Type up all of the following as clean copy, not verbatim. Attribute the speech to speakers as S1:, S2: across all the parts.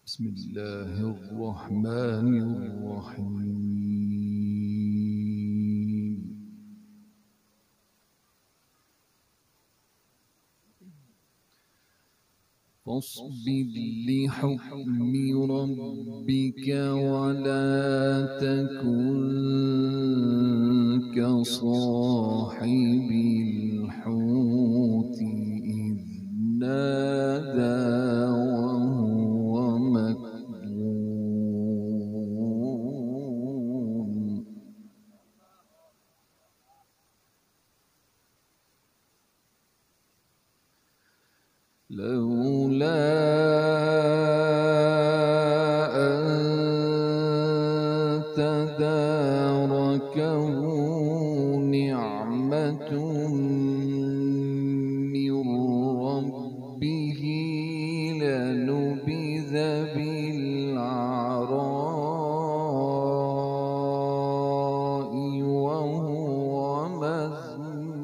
S1: بسم الله الرحمن الرحيم. فاصبر لحكم ربك ولا تكن كصاحب الحوت إذ نادى وهو مكظوم لولا أن تداركه نعمة من ربه لنبذ بالعراء وهو مذموم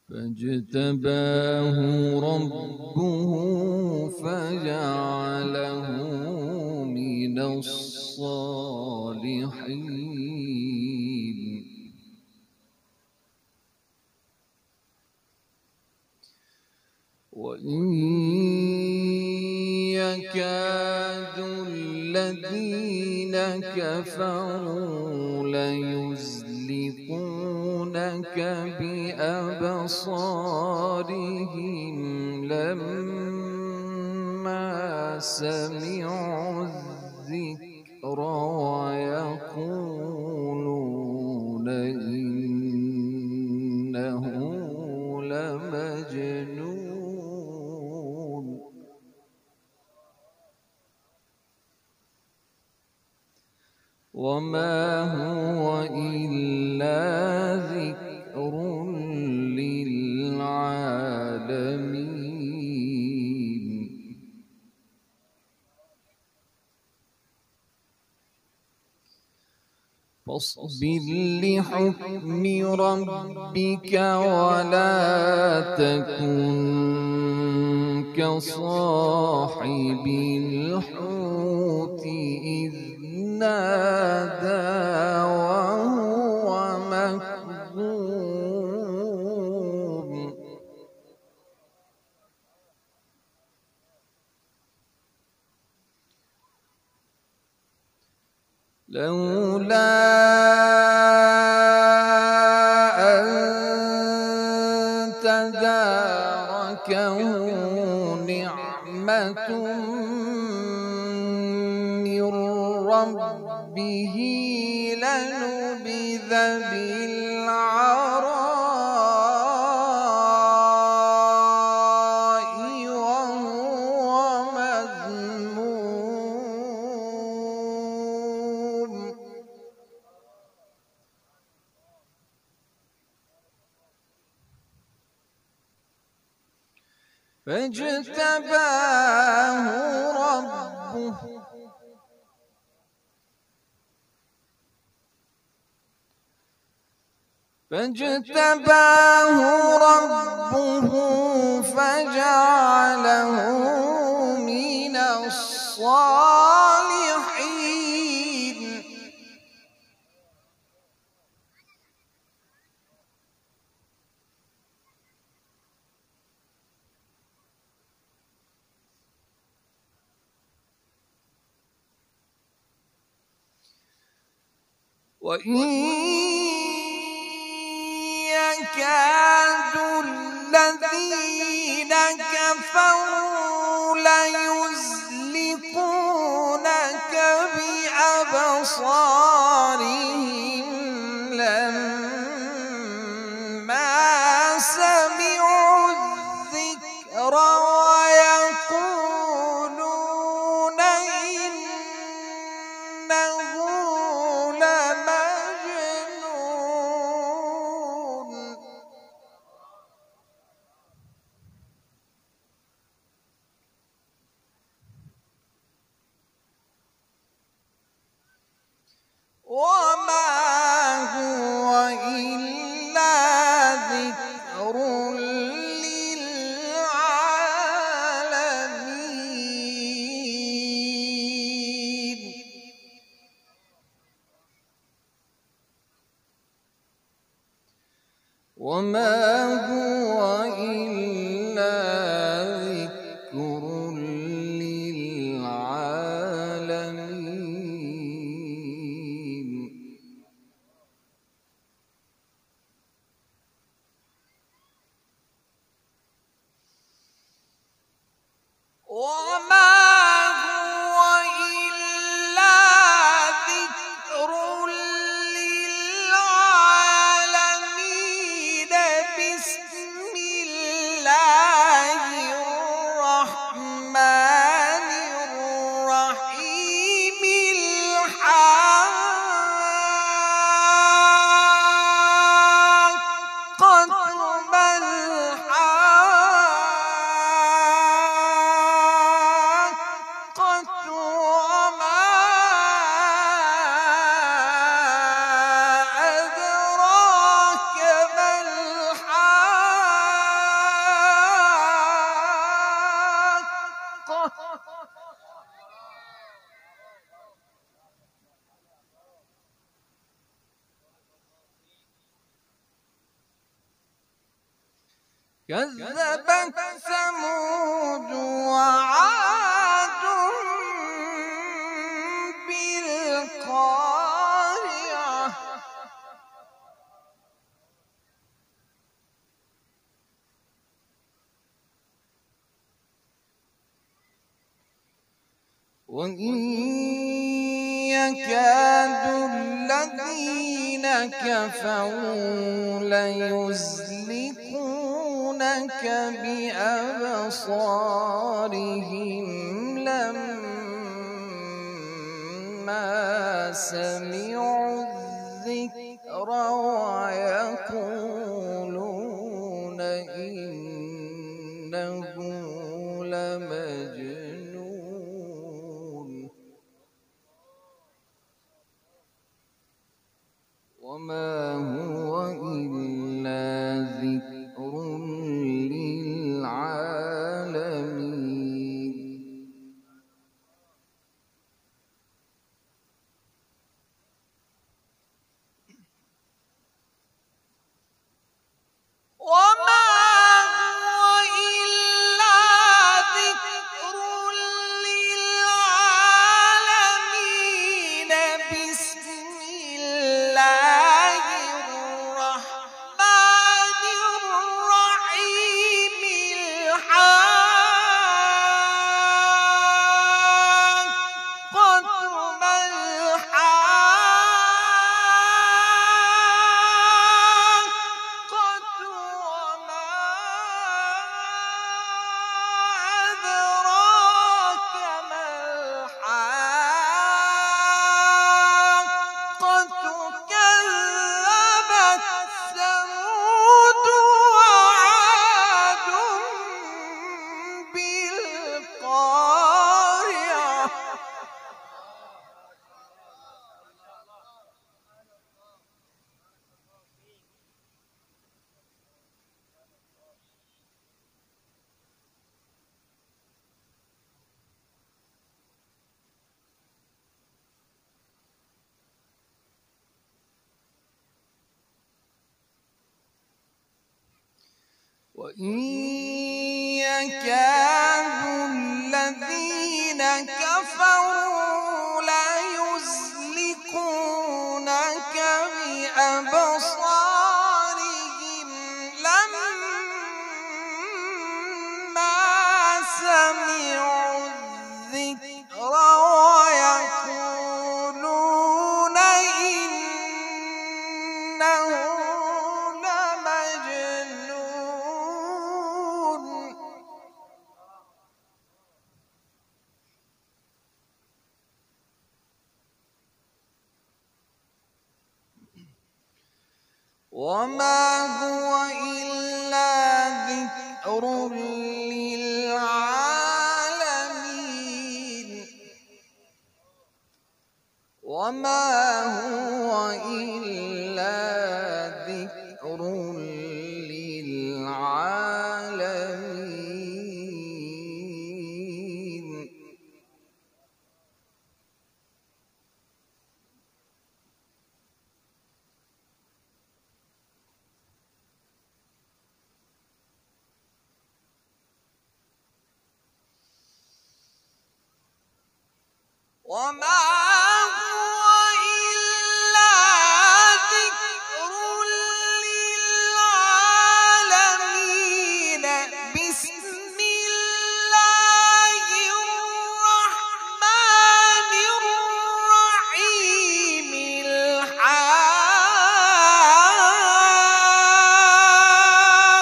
S1: فاجتباه ربه فجعله من الصالحين. وإن يكاد الذين كفروا ليزلقونك بأبصارهم لما سمعوا الذكر ويقولون إنه لمجنون وما هو إلا ذكر للعالمين. فاصبر لحكم ربك ولا تكن كصاحب الحوت إذ نادى وهو مكظوم لولا أن تداركه نعمة من ربه لنبذ بالعراء وهو مذموم فاجتباه ربه فجعله من الصالحين. وإن يكاد الذين كفروا ليزلقونك بأبصارهم لما سمعوا الذكر ويقولون إنه لمجنون وما هو إلا ذكر للعالمين. وما هو إلا ذكر للعالمين. بسم الله الرحمن الرحيم. الحاقة ما الحاقة وما أدراك ما الحاقة. كذبت ثمود وعاد بالقارعة. وإن يكاد الذين كفروا ليزلقونك بأبصارهم لما سمعوا الذكر ويقولون إنه لمجنون. وما هو إلا ذكر للعالمين. وما هو إلا ذكر للعالمين. بسم الله الرحمن الرحيم. الحاقة ما الحاقة وما أدراك ما الحاقة. كذبت ثمود وعاد بالقارعة. وإن يكاد الذين كفروا ليزلقونك بأبصارهم لما سمعوا الذكر ويقولون إنه لمجنون. وما هو إلا ذكر للعالمين. وما هو إلا ذكر للعالمين. وما هو إلا ذكر للعالمين بسم الله الرحمن الرحيم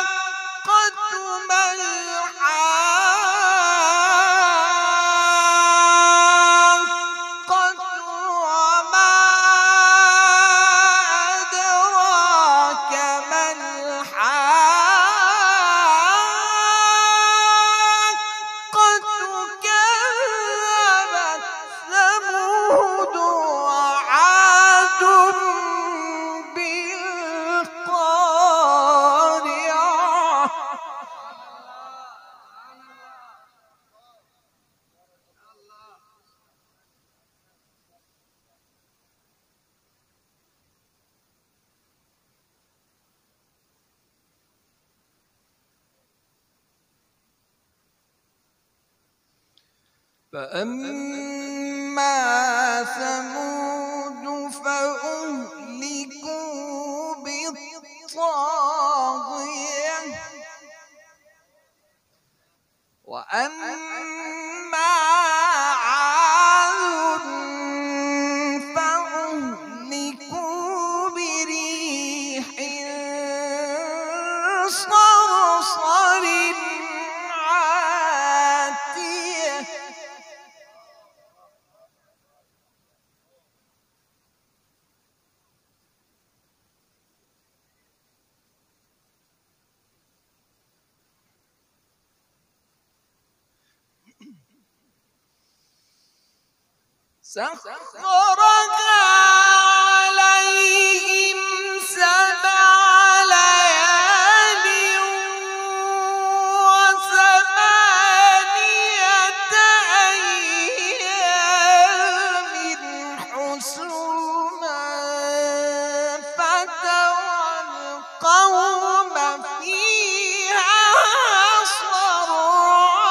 S1: الحاقة ما الحاقة وما أدراك ما الحاقة كذبت ثمود وعاد بالقارعة فأما ثمود فأهلكوا بالطاغية وأما عاد فأهلكوا بريح صرصر عاتية سخرها عليهم 7 ليال و8 أيام حسوما فترى القوم فيها صرعى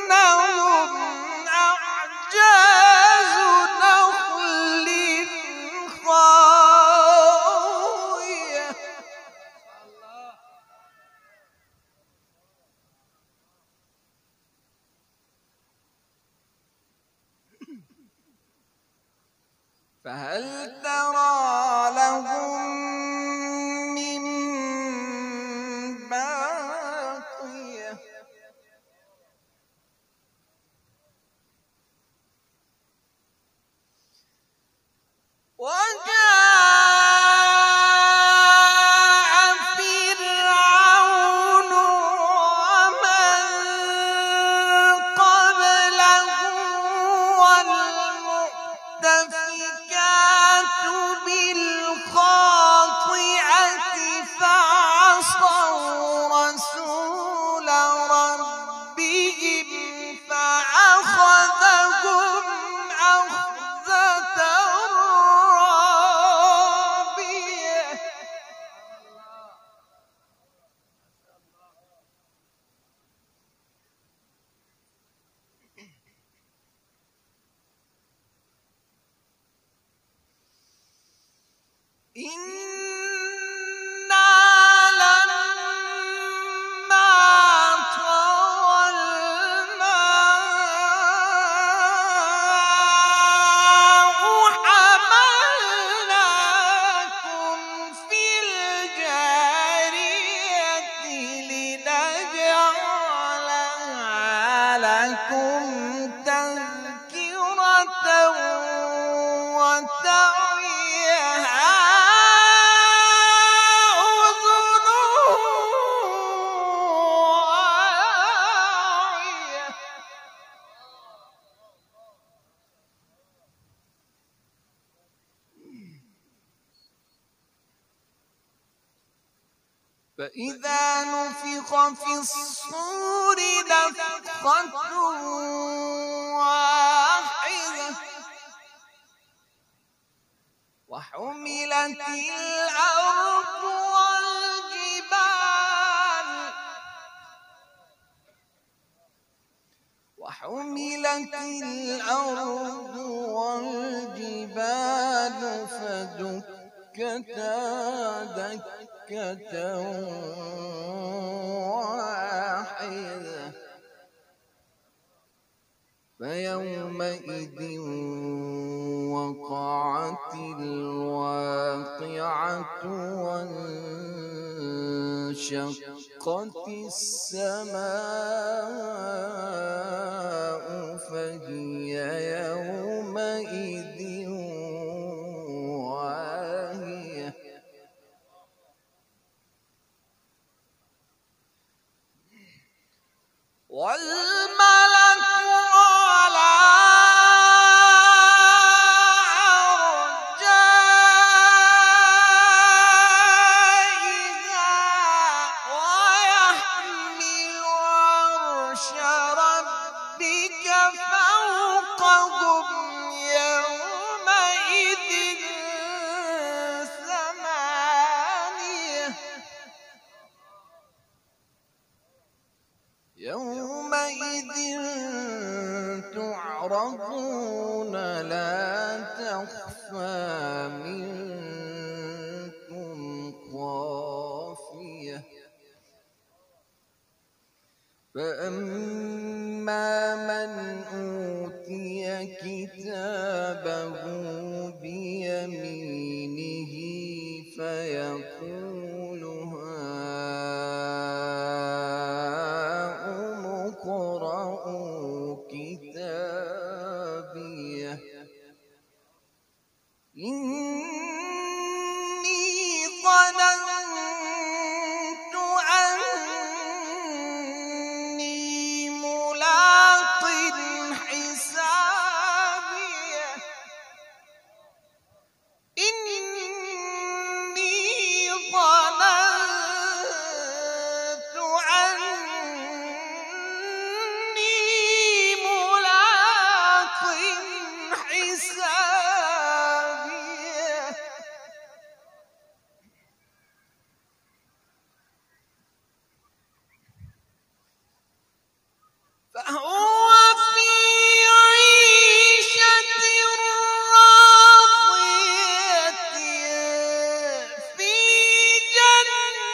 S1: كأنهم أعجاز نخل خاوية فهل ترى لهم من باقية وجاء فرعون ومن قبله والمؤتفكات بالخاطئة فعصوا رسول ربهم فأخذهم أخذة رابية إنا لما طغى الماء حملناكم في الجارية لنجعلها لكم تذكرة وتعيها أذن واعية فإذا نفخ في الصور نفخة واحدة وحملت الأرض والجبال الأرض والجبال فدكتا دكة واحدة فيومئذ وقعت الواقعة وانشقت السماء فهي يومئذ واهية والملك على أرجائها ويحمل عرش ربك فوقهم يومئذ ثمانية يومئذ تعرضون لا تخفى منكم خافية فأما من أوتي كتابه بيمينه فيقول هاؤم اقرءوا كتابيه إني ظننت أني ملاق حسابيه إني ظننت أني ملاق حسابيه فهو في عيشة راضية في جنة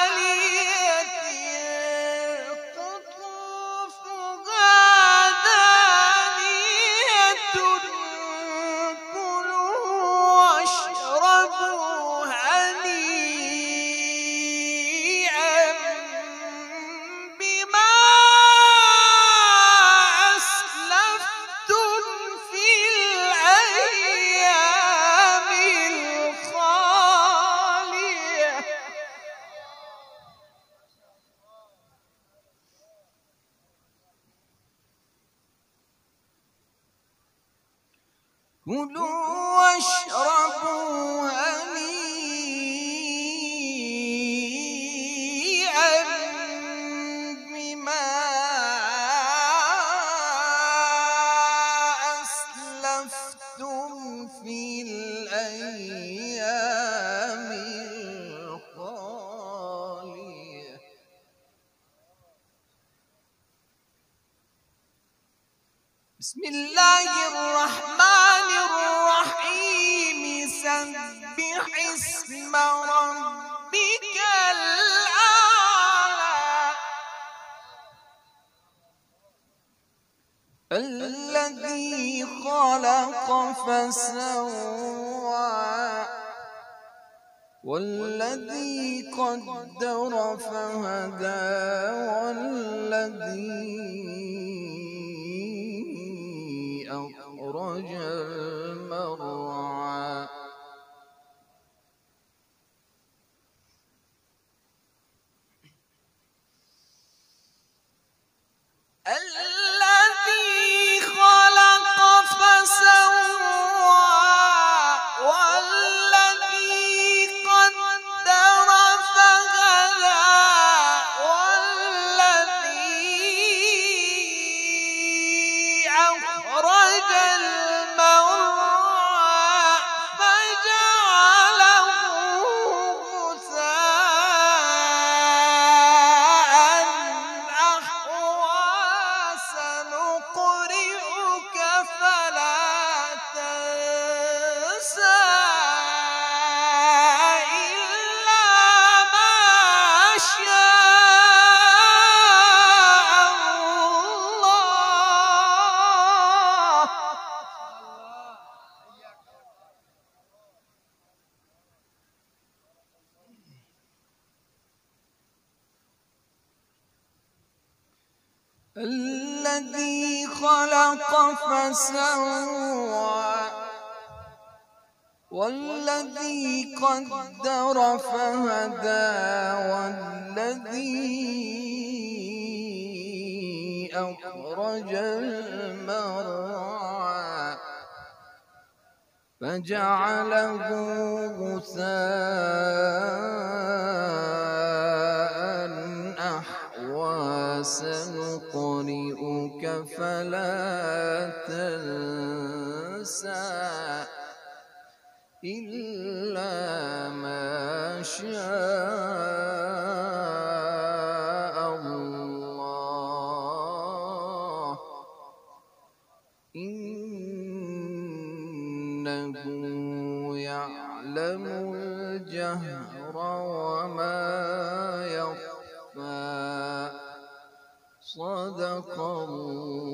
S1: عالية قطوفها دانية كلوا واشربوا هنيئا بما أسلفتم في الأيام الخالية كلوا واشربوا هنيئا بما أسلفتم في الأيام الخالية بسم الله الرحمن الرحيم سبح اسم ربك الأعلى الذي خلق فسوى والذي قدر فهدى والذي أخرج المرعى الذي خلق فسوى والذي قدر فهدى والذي أخرج المرعى فجعله غثاء أحوى خلق فسوى والذي قدر فهدى والذي أخرج المرعى فجعله غثاء أحوى سنقرئك فلا تنسى إلا ما شاء الله إنه يعلم الجهر وما يخفى صدق الله.